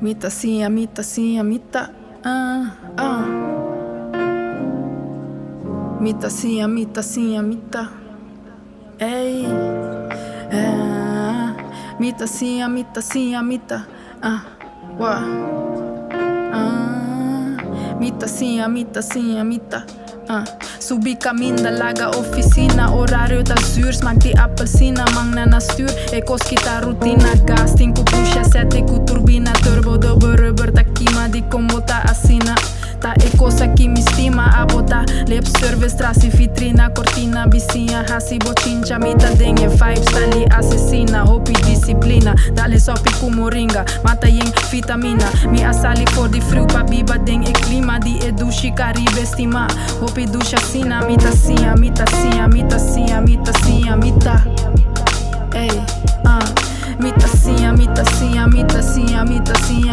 Mita sim, a mita. Mita sim, a mita. Ei. Mita sim, a mita. Uau. Mita sim, a mita. Subi caminho da laga oficina. Horário da sur, smaak die apelsina. Magna na stuur, ek os kita rotina. Gas, 5 puxa, 7 com turbina. Turbo, double rubber, tá queima de como tá assina. Tá é coisa que me estima a botar. Lip service, trace vitrina, cortina, vizinha, hasi, bochincha, mita dengue, vibes, tá ali assassina, hope disciplina, dale sopi como ringa, mata em vitamina, mi asali for de frio, pa biba den e clima, di edushi caribe estima, hope ducha sina, mita sinha, mita. Ei, mita sinha,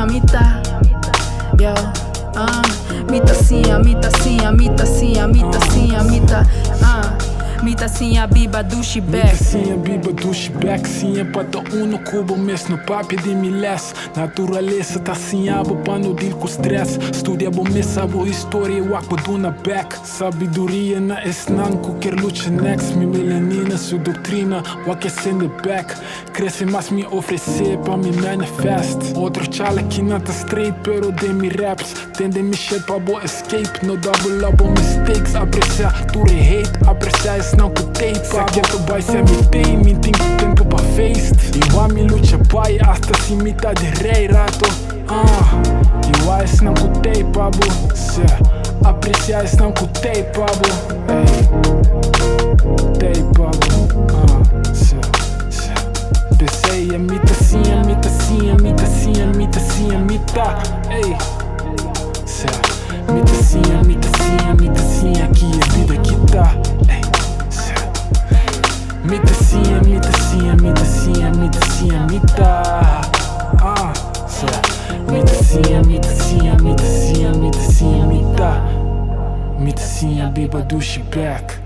mita. Yo. Mita sinha, mita sinha, biba dushi back. Mita sinha, biba dushi back. Sinha pata uno cubo mes no papi de miles. Naturaleza tá sinha bo pa no deal com stress. Studia bo mesa bo história wak bo duna back. Sabedoria na esnanco quer lucha next. Mi melanina su doutrina wak é send back. Cresce mas me oferecer pa me manifest. Outro chala que não tá straight pero de mi raps. Tende me shit pa bo escape. No double up bo mistakes. Apreciar tu hate. Apreciar não que tape. Sabe que vai ser me tem. Me tem tempo pa face. Igual me lucha pai. Hasta si mita de rei rato. Igual não que tape pabo. Apreciar não que tape pabo. Tape pabo. Pensei a mita sinha, mita. Mita sinha, mita. Aqui a vida que tá. Mita sinha, mita. Mita sinha, mita. Mita sinha, biba dushi back.